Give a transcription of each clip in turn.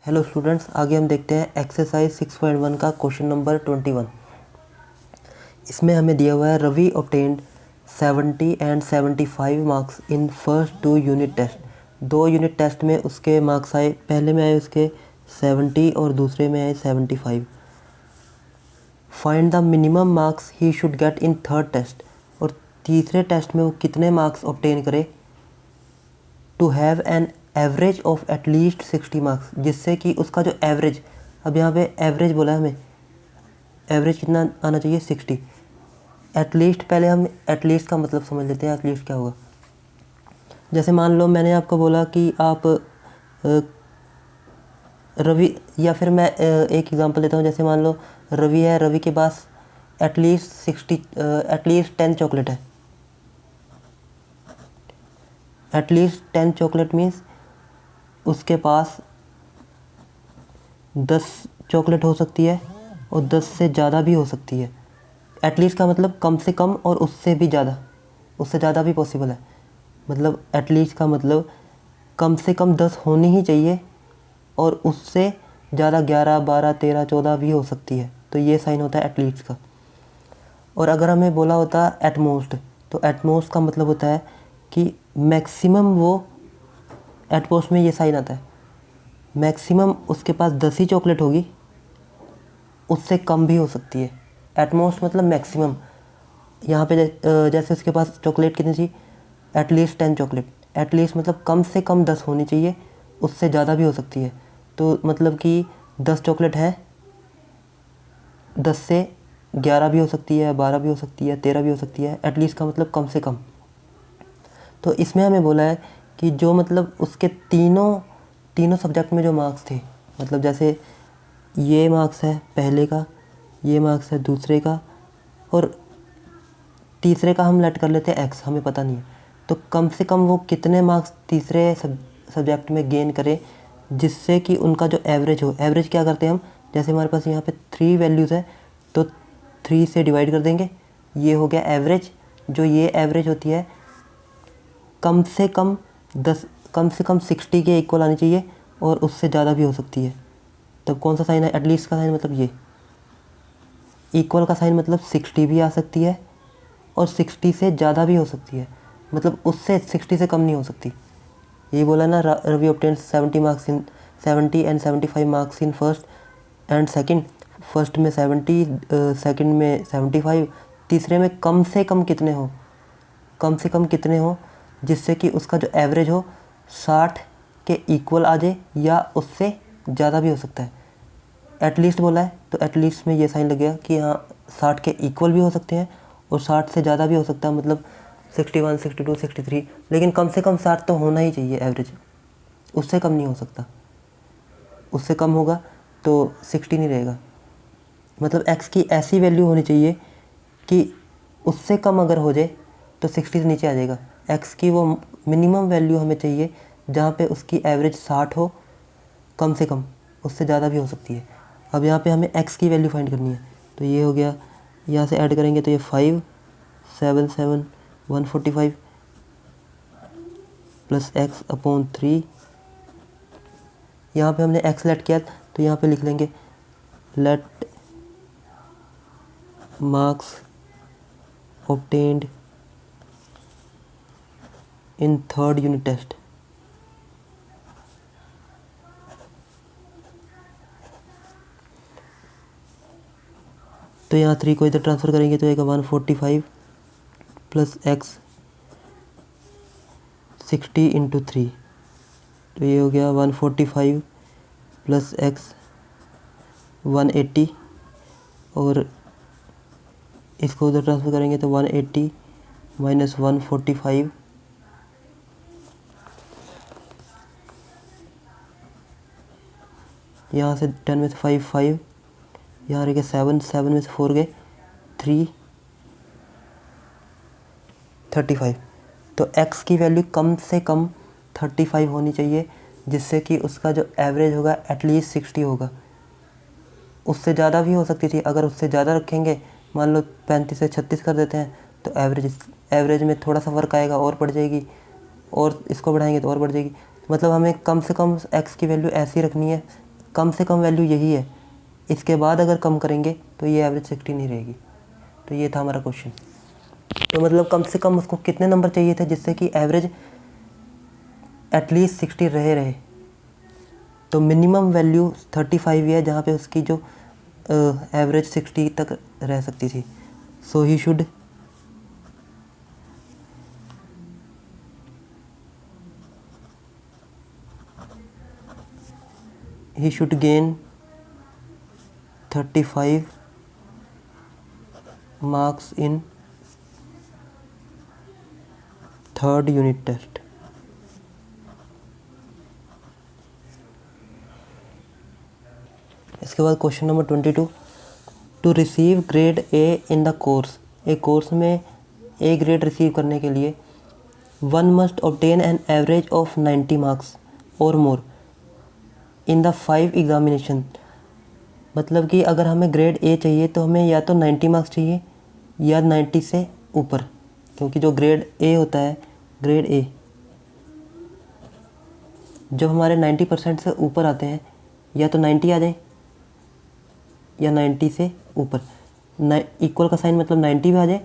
Hello students, आगे हम देखते हैं एक्सरसाइज 6.1 का क्वेश्चन नंबर 21। इसमें हमें दिया हुआ है Ravi obtained 70 and 75 marks in first 2 unit test. 2 unit test में उसके मार्क्स आए, पहले में आए उसके 70 और दूसरे में आए 75। Find the minimum marks he should get in third test, और तीसरे टेस्ट में वो कितने मार्क्स ऑब्टेन करे to have an average of at least 60 marks, जिससे कि उसका जो एवरेज, अब यहाँ पे एवरेज बोला है हमें, एवरेज कितना आना चाहिए 60। एटलीस्ट, पहले हम एटलीस्ट का मतलब समझ लेते हैं। एटलीस्ट क्या होगा, जैसे मान लो मैंने आपको बोला कि आप रवि, या फिर मैं एक एग्जांपल देता हूँ। जैसे मान लो रवि है, रवि के पास एटलीस्ट 10 चॉकलेट है। एटलीस्ट 10 चॉकलेट मीन्स उसके पास 10 चॉकलेट हो सकती है और 10 से ज़्यादा भी हो सकती है। एटलीस्ट का मतलब कम से कम और उससे भी ज़्यादा, उससे ज़्यादा भी पॉसिबल है। मतलब एटलीस्ट का मतलब कम से कम 10 होनी ही चाहिए और उससे ज़्यादा 11, 12, 13, 14 भी हो सकती है। तो ये साइन होता है एटलीस्ट का। और अगर हमें बोला होता एटमोस्ट, तो एटमोस्ट का मतलब होता है कि मैक्सिमम, वो एटमोस्ट में ये साइन आता है, मैक्सिमम उसके पास 10 ही चॉकलेट होगी, उससे कम भी हो सकती है। एटमोस्ट मतलब मैक्सिमम। यहाँ पे जैसे उसके पास चॉकलेट कितनी थी, एटलीस्ट 10 चॉकलेट। एटलीस्ट मतलब कम से कम 10 होनी चाहिए, उससे ज़्यादा भी हो सकती है। तो मतलब कि 10 चॉकलेट है, 10 से 11 भी हो सकती है, 12 भी हो सकती है, 13 भी हो सकती है। एटलीस्ट का मतलब कम से कम। तो इसमें हमें बोला है कि जो मतलब उसके तीनों सब्जेक्ट में जो मार्क्स थे, मतलब जैसे ये मार्क्स है पहले का, ये मार्क्स है दूसरे का, और तीसरे का हम लेट कर लेते हैं एक्स, हमें पता नहीं है। तो कम से कम वो कितने मार्क्स तीसरे सब्जेक्ट में गेन करें जिससे कि उनका जो एवरेज हो। एवरेज क्या करते हैं हम, जैसे हमारे पास यहाँ पे 3 वैल्यूज़ है तो 3 से डिवाइड कर देंगे, ये हो गया एवरेज। जो ये एवरेज होती है कम से कम 60 के इक्वल आनी चाहिए और उससे ज़्यादा भी हो सकती है। तब कौन सा साइन है, एटलीस्ट का साइन, मतलब ये इक्वल का साइन मतलब 60 भी आ सकती है और 60 से ज़्यादा भी हो सकती है, मतलब उससे 60 से कम नहीं हो सकती। ये बोला ना, Ravi obtained 70 and 75 marks in first and second. First में 70, सेकंड में 75, तीसरे में कम से कम कितने हो, कम से कम कितने हो जिससे कि उसका जो एवरेज हो 60 के इक्वल आ जाए या उससे ज़्यादा भी हो सकता है। एटलीस्ट बोला है तो एटलीस्ट में ये साइन लग गया कि हाँ 60 के इक्वल भी हो सकते हैं और 60 से ज़्यादा भी हो सकता है, मतलब 61, 62, 63। लेकिन कम से कम 60 तो होना ही चाहिए एवरेज, उससे कम नहीं हो सकता। उससे कम होगा तो 60 नहीं रहेगा। मतलब x की ऐसी वैल्यू होनी चाहिए कि उससे कम अगर हो जाए तो 60 से नीचे आ जाएगा। x की वो मिनिमम वैल्यू हमें चाहिए जहाँ पे उसकी एवरेज 60 हो, कम से कम, उससे ज़्यादा भी हो सकती है। अब यहाँ पे हमें x की वैल्यू फाइंड करनी है, तो ये हो गया, यहाँ से ऐड करेंगे तो ये 5, 7, 7, 145 प्लस x अपॉन 3। यहाँ पे हमने x लेट किया तो यहाँ पे लिख लेंगे let marks obtained in third unit test। तो यहाँ 3 को इधर ट्रांसफ़र करेंगे तो आएगा 145 प्लस एक्स 60 इंटू 3, तो ये हो गया 145 प्लस एक्स 180, और इसको उधर ट्रांसफ़र करेंगे तो 180 माइनस 145, यहाँ से 10 में से 5, 5, यहाँ रह गया 7, 7 में से 4 गए 3, 35। तो x की वैल्यू कम से कम 35 होनी चाहिए जिससे कि उसका जो एवरेज होगा एटलीस्ट 60 होगा। उससे ज़्यादा भी हो सकती थी, अगर उससे ज़्यादा रखेंगे, मान लो 35 से 36 कर देते हैं तो एवरेज में थोड़ा सा फ़र्क आएगा और बढ़ जाएगी, और इसको बढ़ाएंगे तो और बढ़ जाएगी। मतलब हमें कम से कम x की वैल्यू ऐसी रखनी है कम से कम वैल्यू यही है, इसके बाद अगर कम करेंगे तो ये एवरेज 60 नहीं रहेगी। तो ये था हमारा क्वेश्चन। तो मतलब कम से कम उसको कितने नंबर चाहिए थे जिससे कि एवरेज एटलीस्ट 60 रहे। तो मिनिमम वैल्यू 35 है जहाँ पे उसकी जो एवरेज 60 तक रह सकती थी। So he should gain 35 marks in third unit test. इसके बाद question number 22, to receive grade A in the course, एक कोर्स में ए ग्रेड रिसीव करने के लिए one must obtain an average of 90 marks और मोर इन द 5 एग्जामिनेशन। मतलब कि अगर हमें ग्रेड ए चाहिए तो हमें या तो 90 मार्क्स चाहिए या 90 से ऊपर, क्योंकि जो ग्रेड ए होता है, ग्रेड ए जब हमारे 90% से ऊपर आते हैं, या तो 90 आ जाए या 90 से ऊपर, इक्वल का साइन मतलब 90 भी आ जाए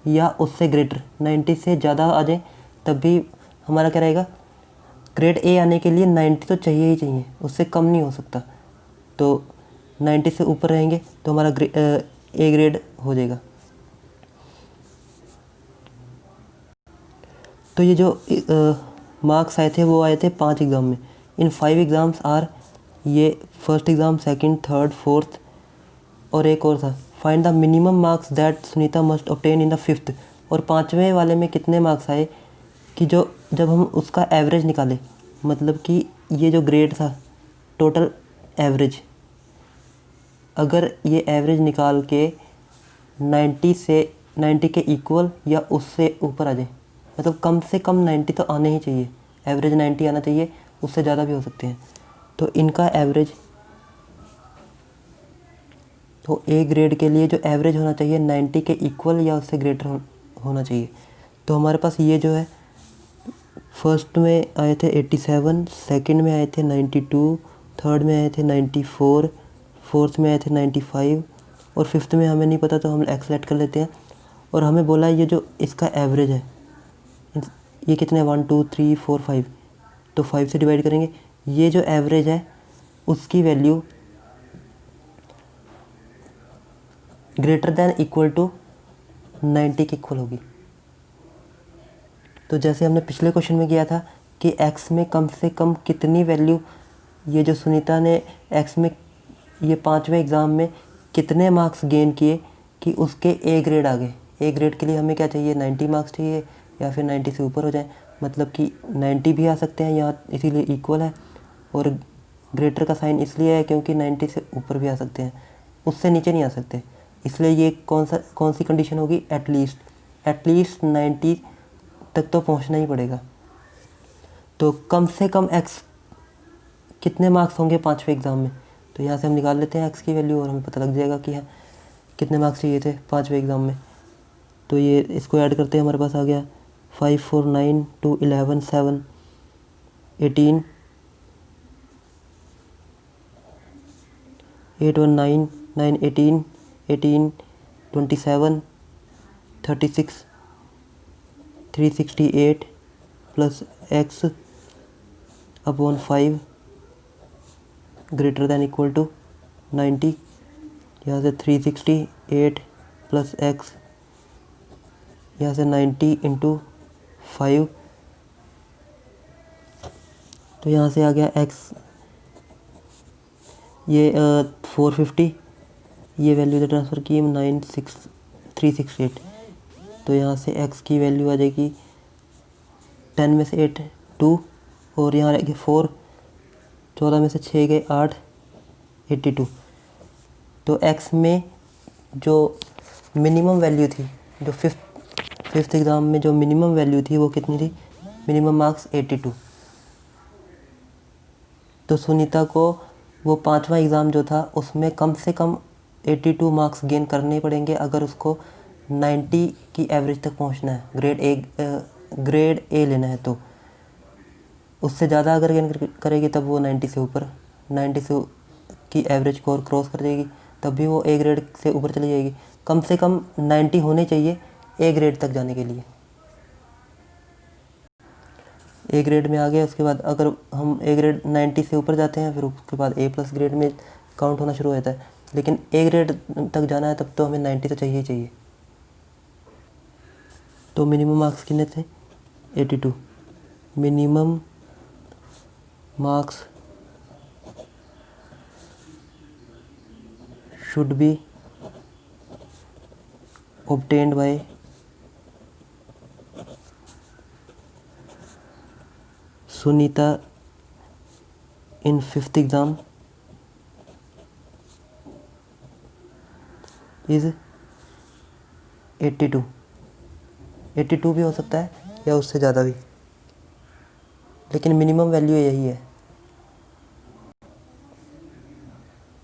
या उससे ग्रेटर 90 से ज़्यादा आ जाए, तब भी हमारा क्या रहेगा, ग्रेड ए आने के लिए 90 तो चाहिए ही चाहिए, उससे कम नहीं हो सकता। तो 90 से ऊपर रहेंगे तो हमारा ए ग्रेड हो जाएगा। तो ये जो मार्क्स आए थे वो आए थे 5 एग्ज़ाम में। इन 5 एग्ज़ाम्स आर, ये first exam, second, third, fourth और एक और था, find the minimum marks that Sunita must obtain in the fifth. और 5वें वाले में कितने मार्क्स आए कि जो जब हम उसका एवरेज निकालें, मतलब कि ये जो ग्रेड था टोटल एवरेज, अगर ये एवरेज निकाल के 90 के इक्वल या उससे ऊपर आ जाए, मतलब कम से कम 90 तो आने ही चाहिए, एवरेज 90 आना चाहिए, उससे ज़्यादा भी हो सकते हैं। तो इनका एवरेज, तो ए ग्रेड के लिए जो एवरेज होना चाहिए 90 के इक्वल या उससे ग्रेटर होना चाहिए। तो हमारे पास ये जो है, फर्स्ट में आए थे 87, सेकंड में आए थे 92, थर्ड में आए थे 94, फोर्थ में आए थे 95 और फिफ्थ में हमें नहीं पता तो हम एक्स सेलेक्ट कर लेते हैं। और हमें बोला ये जो इसका एवरेज है, ये कितने 1 2 3 4 5, तो 5 से डिवाइड करेंगे, ये जो एवरेज है उसकी value greater than equal to 90 के इक्वल होगी। तो जैसे हमने पिछले क्वेश्चन में किया था कि x में कम से कम कितनी वैल्यू, ये जो सुनीता ने x में ये 5वें एग्ज़ाम में कितने मार्क्स गेन किए कि उसके ए ग्रेड आ गए। ए ग्रेड के लिए हमें क्या चाहिए, 90 मार्क्स चाहिए या फिर 90 से ऊपर हो जाए, मतलब कि 90 भी आ सकते हैं यहाँ, इसीलिए इक्वल है, और ग्रेटर का साइन इसलिए है क्योंकि 90 से ऊपर भी आ सकते हैं, उससे नीचे नहीं आ सकते, इसलिए ये कौन सी कंडीशन होगी, एटलीस्ट 90 तक तो पहुंचना ही पड़ेगा। तो कम से कम x कितने मार्क्स होंगे 5वें एग्ज़ाम में, तो यहाँ से हम निकाल लेते हैं x की वैल्यू और हमें पता लग जाएगा कि हाँ कितने मार्क्स चाहिए थे 5वें एग्ज़ाम में। तो ये इसको ऐड करते हैं, हमारे पास आ गया 5 4 9 2 11 7 18 8 1 9 9 18 18 27 36 368 plus x upon 5 greater than equal to 90, यहाँ से 368 प्लस x, यहाँ से 90 इंटू 5, तो यहाँ से आ गया x, ये 450, ये वैल्यू से ट्रांसफ़र की 368, तो यहाँ से x की वैल्यू आ जाएगी 10 में से 8 2 और यहाँ रहेगी 4, 14 में से 6 गए 8, 82। तो x में जो मिनिमम वैल्यू थी, जो फिफ्थ एग्ज़ाम में जो मिनिमम वैल्यू थी वो कितनी थी, मिनिमम मार्क्स 82। तो सुनीता को वो 5वां एग्ज़ाम जो था उसमें कम से कम 82 मार्क्स गेन करने पड़ेंगे अगर उसको 90 की एवरेज तक पहुंचना है, ग्रेड ए लेना है। तो उससे ज़्यादा अगर गेन करेगी तब वो 90 से ऊपर, 90 से की एवरेज स्कोर क्रॉस कर देगी तब भी वो ए ग्रेड से ऊपर चली जाएगी। कम से कम 90 होने चाहिए ए ग्रेड तक जाने के लिए। ए ग्रेड में आ गए, उसके बाद अगर हम ए ग्रेड 90 से ऊपर जाते हैं फिर उसके बाद ए प्लस ग्रेड में काउंट होना शुरू हो जाता है। लेकिन ए ग्रेड तक जाना है तब तो हमें 90 तो चाहिए ही चाहिए। तो मिनिमम मार्क्स कितने थे? 82। Minimum marks should be obtained by Sunita in 5th exam is 82। 82 भी हो सकता है या उससे ज़्यादा भी, लेकिन मिनिमम वैल्यू यही है।